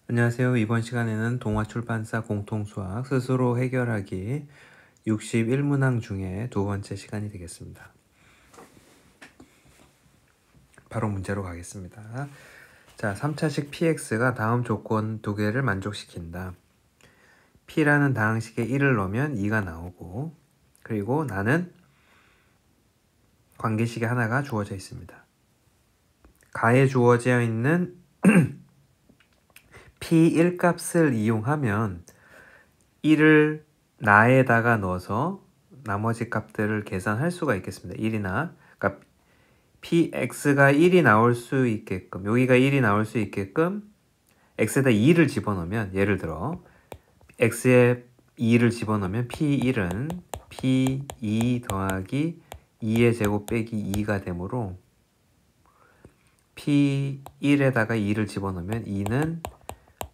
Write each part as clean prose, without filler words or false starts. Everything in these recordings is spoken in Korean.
안녕하세요. 이번 시간에는 동아출판사 공통수학 스스로 해결하기 61문항 중에 두 번째 시간이 되겠습니다. 바로 문제로 가겠습니다. 자, 3차식 px가 다음 조건 두 개를 만족시킨다. p라는 다항식에 1을 넣으면 2가 나오고, 그리고 나는 관계식이 하나가 주어져 있습니다. 가에 주어져 있는 p1 값을 이용하면 1을 나에다가 넣어서 나머지 값들을 계산할 수가 있겠습니다. 1이나, 그러니까 px가 1이 나올 수 있게끔, 여기가 1이 나올 수 있게끔 x에다 2를 집어넣으면, 예를 들어 x에 2를 집어넣으면 p1은 p2 더하기 2의 제곱 빼기 2가 되므로 p1에다가 2를 집어넣으면 2는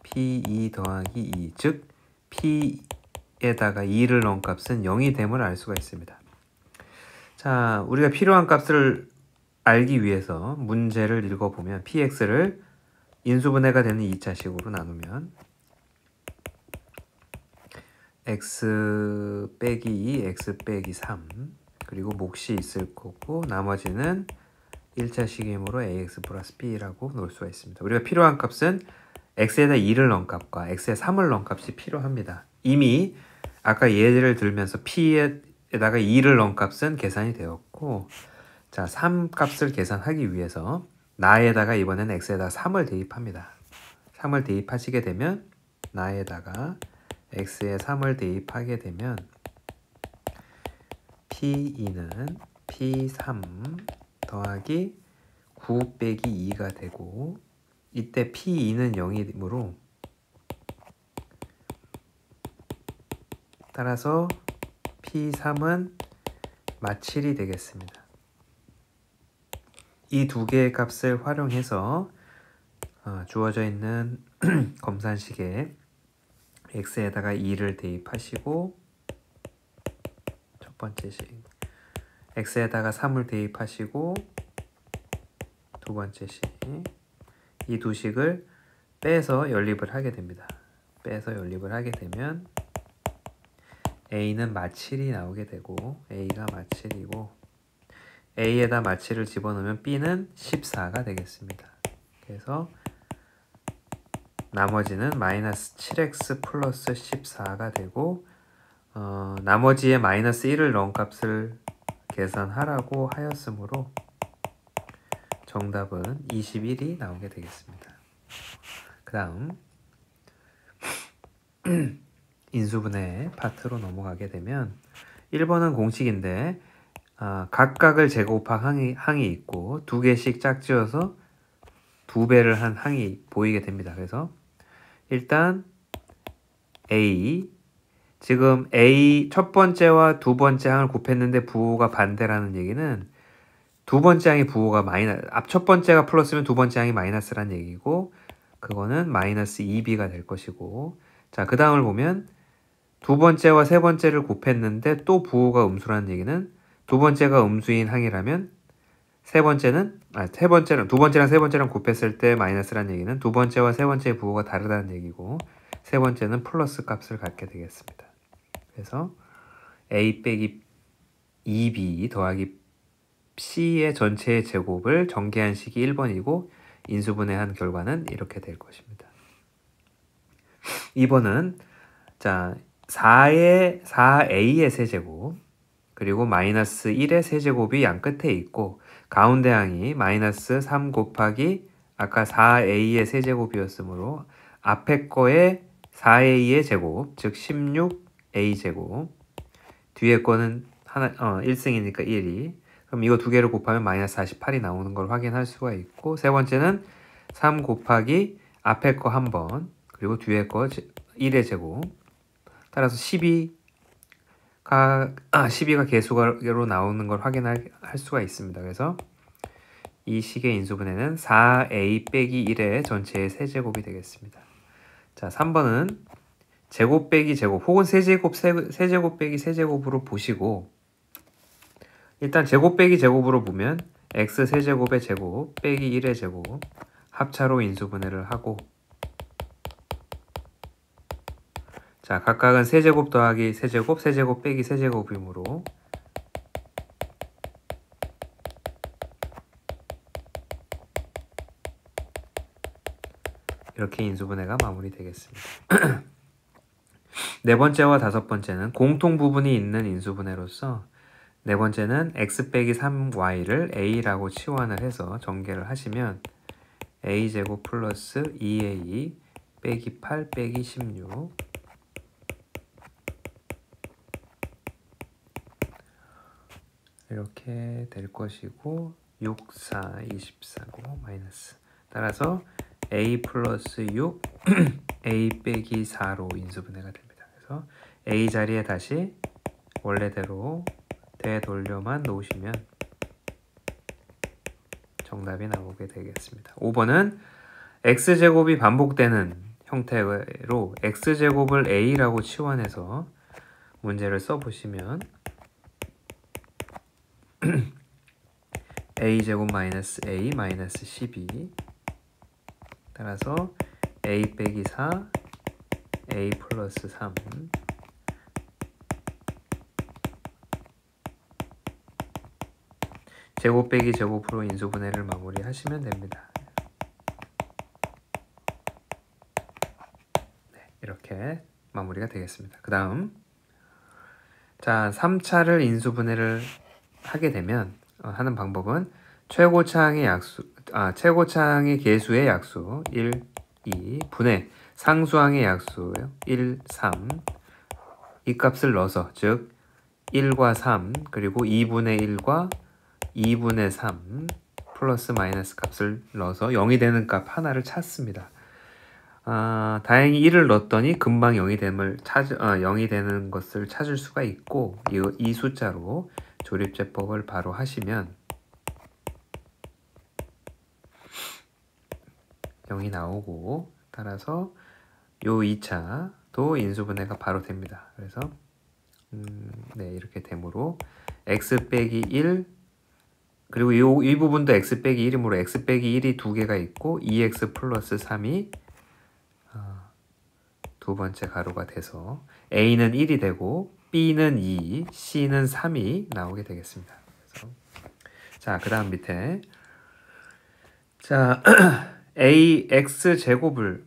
p2 더하기 2, 즉 p에다가 2를 넣은 값은 0이 됨을 알 수가 있습니다. 자, 우리가 필요한 값을 알기 위해서 문제를 읽어보면 px를 인수분해가 되는 2차식으로 나누면 x 빼기 2, x 빼기 3, 그리고 몫이 있을 거고 나머지는 1차식이므로 ax 플러스 b라고 놓을 수가 있습니다. 우리가 필요한 값은 x에다 2를 넣은 값과 x에 3을 넣은 값이 필요합니다. 이미 아까 예를 들면서 p에다가 2를 넣은 값은 계산이 되었고, 자, 3 값을 계산하기 위해서 나에다가 이번에는 x에다가 3을 대입합니다. 3을 대입하시게 되면 나에다가 x에 3을 대입하게 되면 p2는 p3 더하기 9 빼기 2가 되고, 이때 p2는 0이므로 따라서 p3은 마7이 되겠습니다. 이 두 개의 값을 활용해서 주어져 있는 검산식에 x에다가 2를 대입하시고, 첫 번째 식 x에다가 3을 대입하시고, 두 번째 식, 이 두 식을 빼서 연립을 하게 됩니다. 빼서 연립을 하게 되면 a는 마7이 나오게 되고, a가 마7이고 a에다 마7을 집어넣으면 b는 14가 되겠습니다. 그래서 나머지는 마이너스 7x 플러스 14가 되고, 나머지에 마이너스 1을 넣은 값을 계산하라고 하였으므로 정답은 21이 나오게 되겠습니다. 그 다음 인수분해 파트로 넘어가게 되면 1번은 공식인데 각각을 제곱한 항이 있고 두 개씩 짝지어서 두 배를 한 항이 보이게 됩니다. 그래서 일단 A, 지금 A 첫 번째와 두 번째 항을 곱했는데 부호가 반대라는 얘기는 두 번째 항의 부호가 첫 번째가 플러스면 두 번째 항이 마이너스라는 얘기고, 그거는 마이너스 2b가 될 것이고, 자, 그 다음을 보면 두 번째와 세 번째를 곱했는데 또 부호가 음수라는 얘기는 두 번째가 음수인 항이라면 두 번째랑 세 번째랑 곱했을 때 마이너스라는 얘기는 두 번째와 세 번째의 부호가 다르다는 얘기고, 세 번째는 플러스 값을 갖게 되겠습니다. 그래서 a 빼기 2b 더하기 c의 전체의 제곱을 전개한 식이 1번이고 인수분해한 결과는 이렇게 될 것입니다. 2번은 자 4a의 세제곱 그리고 마이너스 1의 세제곱이 양 끝에 있고 가운데 항이 마이너스 3 곱하기 아까 4a의 세제곱이었으므로 앞에 거에 4a의 제곱, 즉 16a 제곱, 뒤에 거는 1승이니까 1이, 그럼 이거 두 개를 곱하면 마이너스 48이 나오는 걸 확인할 수가 있고, 세 번째는 3 곱하기 앞에 거 한 번, 그리고 뒤에 거 1의 제곱, 따라서 12가 개수로 나오는 걸 확인할 수가 있습니다. 그래서 이 식의 인수분해는 4a 빼기 1의 전체의 세제곱이 되겠습니다. 자, 3번은 제곱 빼기 제곱 혹은 세제곱 빼기 세제곱으로 보시고, 일단 제곱 빼기 제곱으로 보면 x 세제곱의 제곱 빼기 1의 제곱 합차로 인수분해를 하고, 자, 각각은 세제곱 더하기 세제곱, 세제곱 빼기 세제곱이므로 이렇게 인수분해가 마무리되겠습니다. 네 번째와 다섯 번째는 공통 부분이 있는 인수분해로서 네 번째는 x 빼기 3y를 a라고 치환을 해서 전개를 하시면 a제곱 플러스 2a 빼기 8 빼기 16 이렇게 될 것이고 6, 4, 24고 마이너스 따라서 a 플러스 6 a 빼기 4로 인수분해가 됩니다. 그래서 a 자리에 다시 원래대로 되돌려만 놓으시면 정답이 나오게 되겠습니다. 5번은 x제곱이 반복되는 형태로 x제곱을 a라고 치환해서 문제를 써보시면 a제곱 마이너스 a 마이너스 12 따라서 a 빼기 4 a 플러스 3 제곱 빼기 제곱으로 인수분해를 마무리하시면 됩니다. 네, 이렇게 마무리가 되겠습니다. 그 다음 자 3차를 인수분해를 하게 되면 하는 방법은 최고차항의 개수의 약수 1, 2 분의 상수항의 약수 1, 3 이 값을 넣어서 즉 1과 3 그리고 2분의 1과 2분의 3 플러스 마이너스 값을 넣어서 0이 되는 값 하나를 찾습니다. 다행히 1을 넣었더니 금방 0이 되는 것을 찾을 수가 있고 이 숫자로 조립제법을 바로 하시면 0이 나오고 따라서 요 2차도 인수분해가 바로 됩니다. 그래서 네, 이렇게 되므로 x 빼기 1 그리고 이 부분도 x 빼기 1이므로 x 빼기 1이 두 개가 있고 2x 플러스 3이 두 번째 가로가 돼서 a는 1이 되고 b는 2, c는 3이 나오게 되겠습니다. 그래서 자, 그 다음 밑에 자 ax 제곱을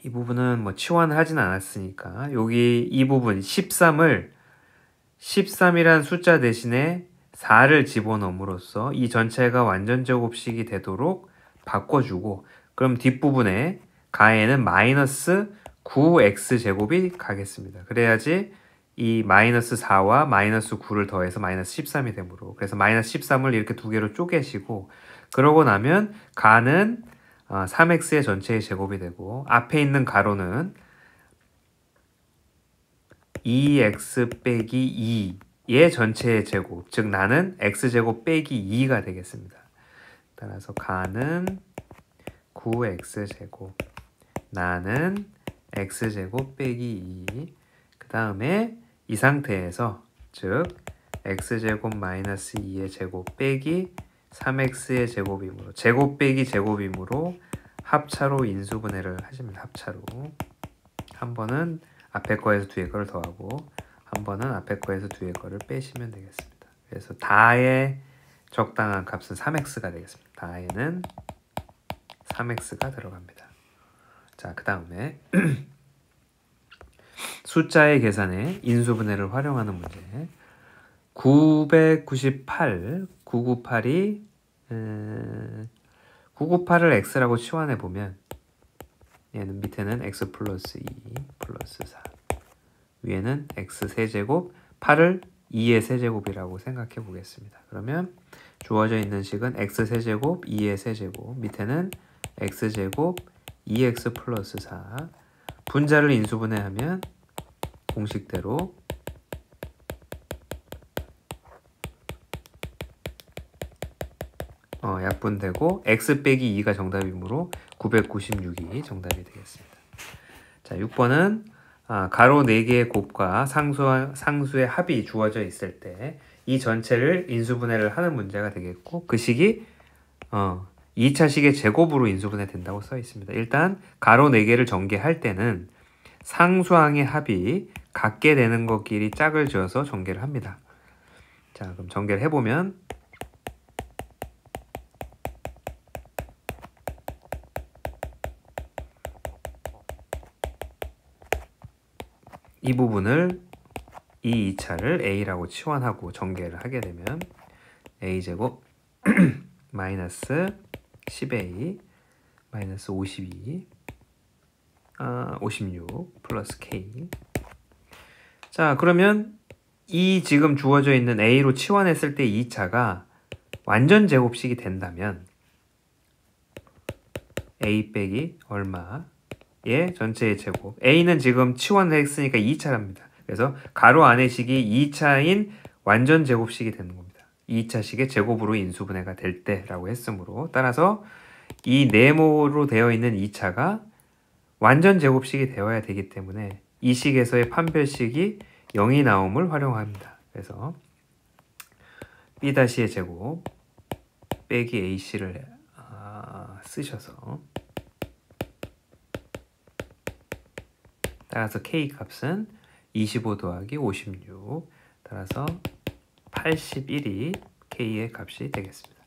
이 부분은 뭐 치환하진 않았으니까 여기 이 부분 13이란 숫자 대신에 4를 집어넣음으로써 이 전체가 완전 제곱식이 되도록 바꿔주고 그럼 뒷부분에 가에는 마이너스 9x 제곱이 가겠습니다. 그래야지 이 마이너스 4와 마이너스 9를 더해서 마이너스 13이 되므로 그래서 마이너스 13을 이렇게 두 개로 쪼개시고 그러고 나면 가는 3x의 전체의 제곱이 되고 앞에 있는 가로는 2x 빼기 2의 전체의 제곱 즉 나는 x제곱 빼기 2가 되겠습니다. 따라서 가는 9x제곱 나는 x제곱 빼기 2 그 다음에 이 상태에서 즉 x제곱 마이너스 2의 제곱 빼기 3x의 제곱이므로 제곱 빼기 제곱이므로 합차로 인수분해를 하십니다. 합차로 한 번은 앞에 거에서 뒤에 거를 더하고 한 번은 앞에 거에서 뒤에 거를 빼시면 되겠습니다. 그래서 다의 적당한 값은 3x가 되겠습니다. 다에는 3x가 들어갑니다. 자, 그 다음에 숫자의 계산에 인수분해를 활용하는 문제 998을 x라고 치환해 보면 얘는 밑에는 x 플러스 2 플러스 4 위에는 x 세제곱 8을 2의 세제곱이라고 생각해 보겠습니다. 그러면 주어져 있는 식은 x 세제곱 2의 세제곱 밑에는 x제곱 2x 플러스 4 분자를 인수분해하면 공식대로 약분되고 x 빼기 2가 정답이므로 996이 정답이 되겠습니다. 자, 6번은 가로 4개의 곱과 상수의 합이 주어져 있을 때 이 전체를 인수분해를 하는 문제가 되겠고 그 식이 2차식의 제곱으로 인수분해 된다고 써 있습니다. 일단 가로 4개를 전개할 때는 상수항의 합이 같게 되는 것끼리 짝을 지어서 전개를 합니다. 자, 그럼 전개를 해보면 이 부분을 이 2차를 a라고 치환하고 전개를 하게 되면 a제곱 마이너스 10a 마이너스 52 56 플러스 k. 자, 그러면 이 지금 주어져 있는 a로 치환했을 때 2차가 완전 제곱식이 된다면 a 빼기 얼마의 전체의 제곱. a는 지금 치환을 했으니까 2차랍니다. 그래서 가로 안의 식이 2차인 완전 제곱식이 되는 겁니다. 2차식의 제곱으로 인수분해가 될 때라고 했으므로, 따라서 이 네모로 되어 있는 2차가 완전 제곱식이 되어야 되기 때문에 이 식에서의 판별식이 0이 나옴을 활용합니다. 그래서 b-의 제곱 빼기 ac를 쓰셔서, 따라서 k 값은 25 더하기 56, 따라서 81이 k의 값이 되겠습니다.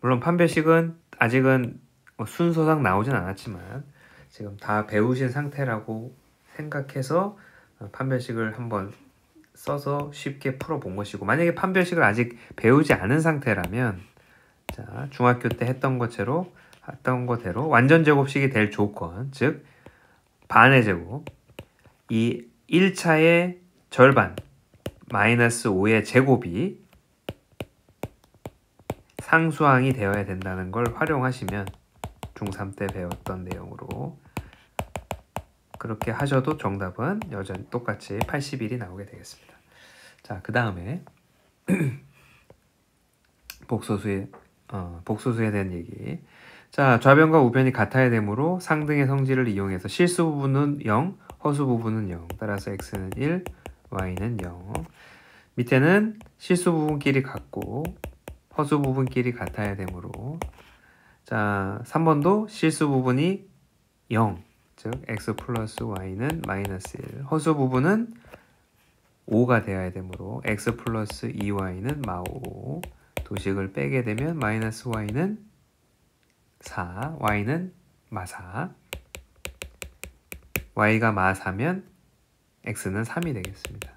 물론 판별식은 아직은 순서상 나오진 않았지만 지금 다 배우신 상태라고 생각해서 판별식을 한번 써서 쉽게 풀어본 것이고, 만약에 판별식을 아직 배우지 않은 상태라면 자, 중학교 때 했던 것대로 완전 제곱식이 될 조건, 즉 반의 제곱, 이 1차의 절반 마이너스 5의 제곱이 상수항이 되어야 된다는 걸 활용하시면 중3 때 배웠던 내용으로 그렇게 하셔도 정답은 여전히 똑같이 81이 나오게 되겠습니다. 자, 그 다음에 복소수에 대한 얘기. 자, 좌변과 우변이 같아야 되므로 상등의 성질을 이용해서 실수 부분은 0, 허수 부분은 0. 따라서 x는 1, y는 0. 밑에는 실수 부분끼리 같고 허수 부분끼리 같아야 되므로, 자, 3번도 실수 부분이 0, 즉 x 플러스 y는 마이너스 1. 허수 부분은 5가 되어야 되므로 x 플러스 2y는 마5. 도식을 빼게 되면 마이너스 y는 4, y는 마4. y가 마4면 x는 3이 되겠습니다.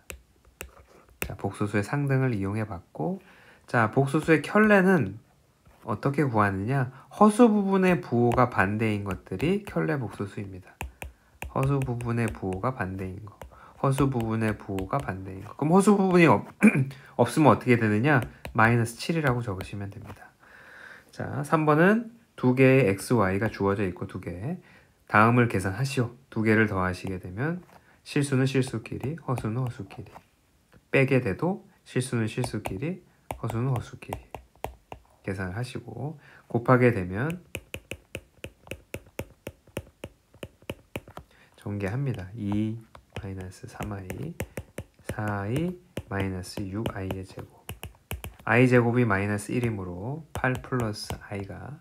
자, 복소수의 상등을 이용해 봤고, 자, 복소수의 켤레는 어떻게 구하느냐? 허수 부분의 부호가 반대인 것들이 켤레 복소수입니다. 허수 부분의 부호가 반대인 거. 허수 부분의 부호가 반대인 거. 그럼 허수 부분이 없으면 어떻게 되느냐? 마이너스 7이라고 적으시면 됩니다. 자, 3번은 두 개의 x, y가 주어져 있고 두 개. 다음을 계산하시오. 두 개를 더하시게 되면 실수는 실수끼리, 허수는 허수끼리. 빼게 돼도 실수는 실수끼리, 허수는 허수끼리. 계산을 하시고 곱하게 되면 전개합니다. 2 마이너스 3i, 4i 마이너스 6i의 제곱. i 제곱이 마이너스 1이므로 8 플러스 i가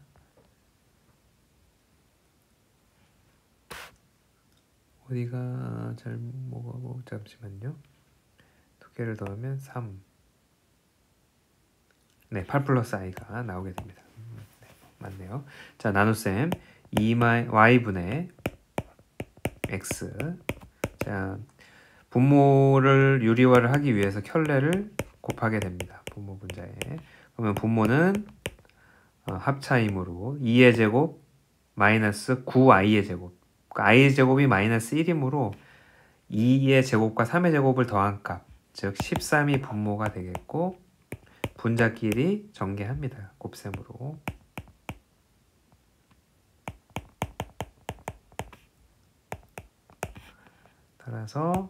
어디가 잘 뭐가고, 잠시만요. 두 개를 더하면 3. 네, 8 플러스 i가 나오게 됩니다. 네, 맞네요. 자, 나눗셈 2y분의 x. 자, 분모를 유리화를 하기 위해서 켤레를 곱하게 됩니다. 분모 분자에. 그러면 분모는 합차이므로 2의 제곱 마이너스 9i의 제곱. 그러니까 i의 제곱이 마이너스 1이므로 2의 제곱과 3의 제곱을 더한 값, 즉 13이 분모가 되겠고, 분자끼리 전개합니다. 곱셈으로. 따라서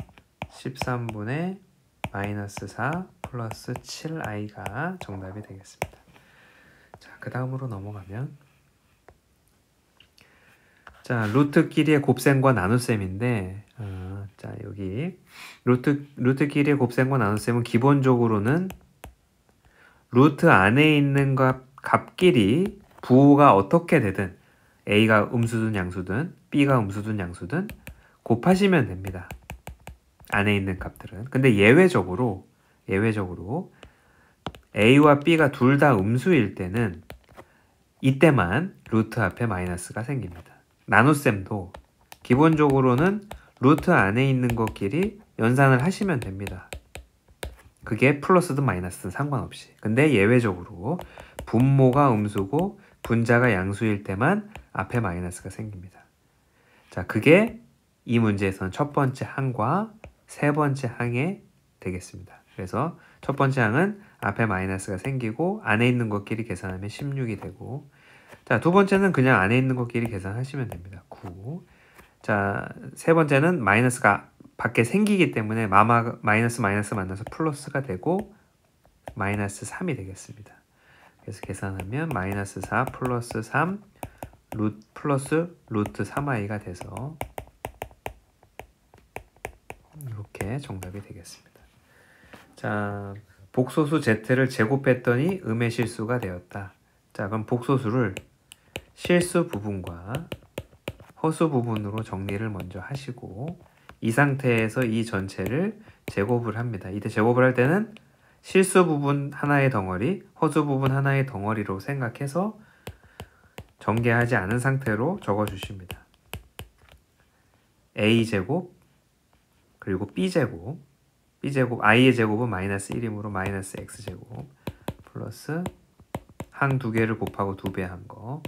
13분의 마이너스 4 플러스 7i가 정답이 되겠습니다. 자, 그 다음으로 넘어가면, 자, 루트끼리의 곱셈과 나눗셈인데, 자, 여기 루트끼리의 곱셈과 나눗셈은 기본적으로는 루트 안에 있는 값끼리 부호가 어떻게 되든, a가 음수든 양수든 b가 음수든 양수든 곱하시면 됩니다. 안에 있는 값들은. 근데 예외적으로 a와 b가 둘 다 음수일 때는 이때만 루트 앞에 마이너스가 생깁니다. 나눗셈도 기본적으로는 루트 안에 있는 것끼리 연산을 하시면 됩니다. 그게 플러스든 마이너스든 상관없이. 근데 예외적으로 분모가 음수고 분자가 양수일 때만 앞에 마이너스가 생깁니다. 자, 그게 이 문제에서는 첫 번째 항과 세 번째 항에 되겠습니다. 그래서 첫 번째 항은 앞에 마이너스가 생기고 안에 있는 것끼리 계산하면 16이 되고, 자, 두 번째는 그냥 안에 있는 것끼리 계산하시면 됩니다. 9. 자, 세 번째는 마이너스가 밖에 생기기 때문에 마이너스 만나서 플러스가 되고 마이너스 3이 되겠습니다. 그래서 계산하면 마이너스 4 플러스 3 플러스 루트 3i가 돼서 이렇게 정답이 되겠습니다. 자, 복소수 z를 제곱했더니 음의 실수가 되었다. 자, 그럼 복소수를 실수 부분과 허수 부분으로 정리를 먼저 하시고 이 상태에서 이 전체를 제곱을 합니다. 이때 제곱을 할 때는 실수 부분 하나의 덩어리, 허수 부분 하나의 덩어리로 생각해서 전개하지 않은 상태로 적어주십니다. a제곱 그리고 b제곱 i의 제곱은 마이너스 1이므로 마이너스 x제곱 플러스 항 두 개를 곱하고 2배 한 거,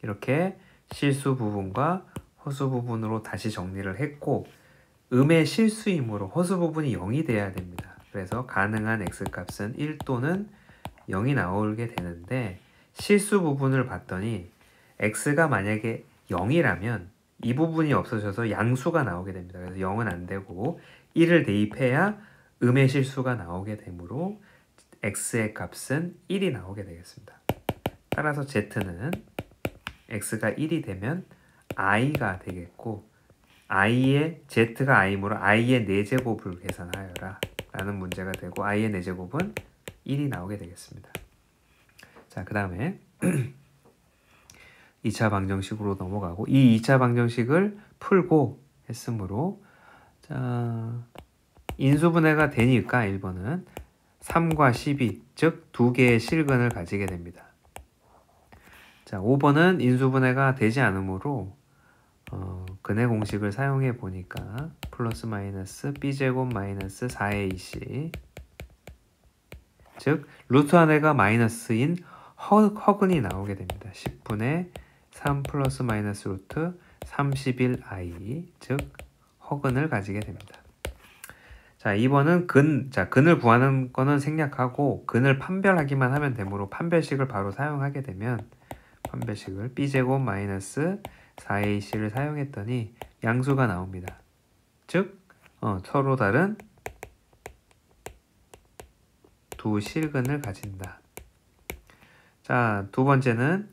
이렇게 실수 부분과 허수 부분으로 다시 정리를 했고 음의 실수이므로 허수 부분이 0이 돼야 됩니다. 그래서 가능한 x값은 1 또는 0이 나오게 되는데 실수 부분을 봤더니 x가 만약에 0이라면 이 부분이 없어져서 양수가 나오게 됩니다. 그래서 0은 안 되고 1을 대입해야 음의 실수가 나오게 되므로 x의 값은 1이 나오게 되겠습니다. 따라서 z는 x가 1이 되면 i가 되겠고 z가 i므로 i의 4제곱을 계산하여라 라는 문제가 되고 i의 4제곱은 1이 나오게 되겠습니다. 자, 그 다음에 2차 방정식으로 넘어가고 이 2차 방정식을 풀고 했으므로 자, 인수분해가 되니까 1번은 3과 12, 즉 두 개의 실근을 가지게 됩니다. 자, 5번은 인수분해가 되지 않으므로 근해 공식을 사용해 보니까 플러스 마이너스 b제곱 마이너스 4ac, 즉 루트 안에가 마이너스인 허근이 나오게 됩니다. 10분의 3 플러스 마이너스 루트 31i, 즉 허근을 가지게 됩니다. 자, 2번은 근을 구하는 거는 생략하고 근을 판별하기만 하면 되므로 판별식을 바로 사용하게 되면 판별식을 b제곱 마이너스 4ac를 사용했더니 양수가 나옵니다. 즉 서로 다른 두 실근을 가진다. 자, 두 번째는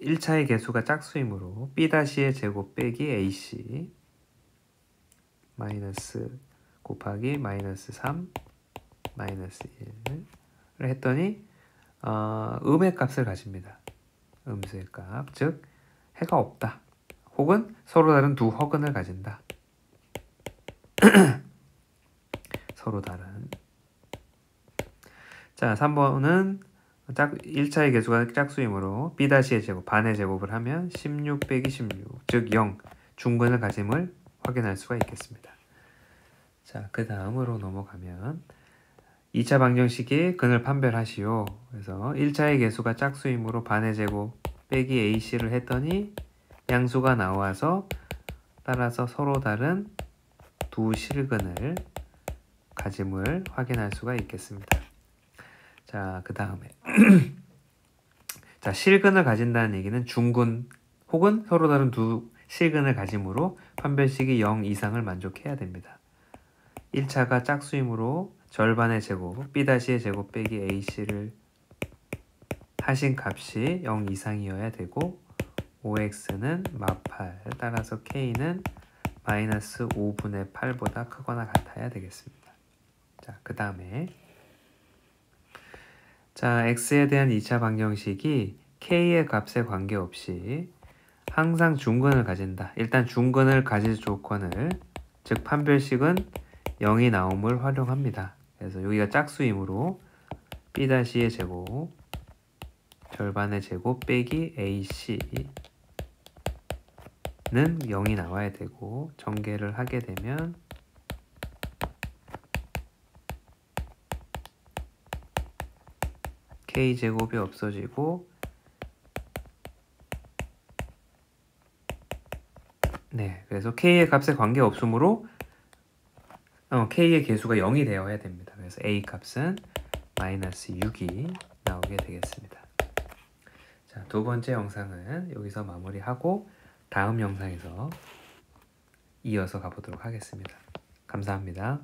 1차의 개수가 짝수이므로 b-의 제곱 빼기 ac 마이너스 곱하기 마이너스 3 마이너스 1을 했더니 음의 값을 가집니다. 음수의 값, 즉 해가 없다. 혹은 서로 다른 두 허근을 가진다. 서로 다른. 자, 3번은 1차의 개수가 짝수이므로 b-의 제곱, 반의 제곱을 하면 16 빼기 16, 즉 0, 중근을 가짐을 확인할 수가 있겠습니다. 자, 그 다음으로 넘어가면 2차 방정식이 근을 판별하시오. 그래서 1차의 개수가 짝수이므로 반의 제곱 빼기 ac를 했더니 양수가 나와서 따라서 서로 다른 두 실근을 가짐을 확인할 수가 있겠습니다. 자, 그 다음에 자, 실근을 가진다는 얘기는 중근 혹은 서로 다른 두 실근을 가짐으로 판별식이 0 이상을 만족해야 됩니다. 1차가 짝수이므로 절반의 제곱, b-의 제곱 빼기 ac를 하신 값이 0 이상이어야 되고 5x는 마팔, 따라서 k는 마이너스 5분의 8보다 크거나 같아야 되겠습니다. 자, 그 다음에 자, x에 대한 2차 방정식이 k의 값에 관계없이 항상 중근을 가진다. 일단 중근을 가질 조건을, 즉 판별식은 0이 나옴을 활용합니다. 그래서 여기가 짝수이므로 B-의 제곱 절반의 제곱 빼기 AC는 0이 나와야 되고, 전개를 하게 되면 K제곱이 없어지고, 네, 그래서 K의 값에 관계없으므로 K의 개수가 0이 되어야 됩니다. 그래서 A 값은 마이너스 6이 나오게 되겠습니다. 자, 두 번째 영상은 여기서 마무리하고 다음 영상에서 이어서 가보도록 하겠습니다. 감사합니다.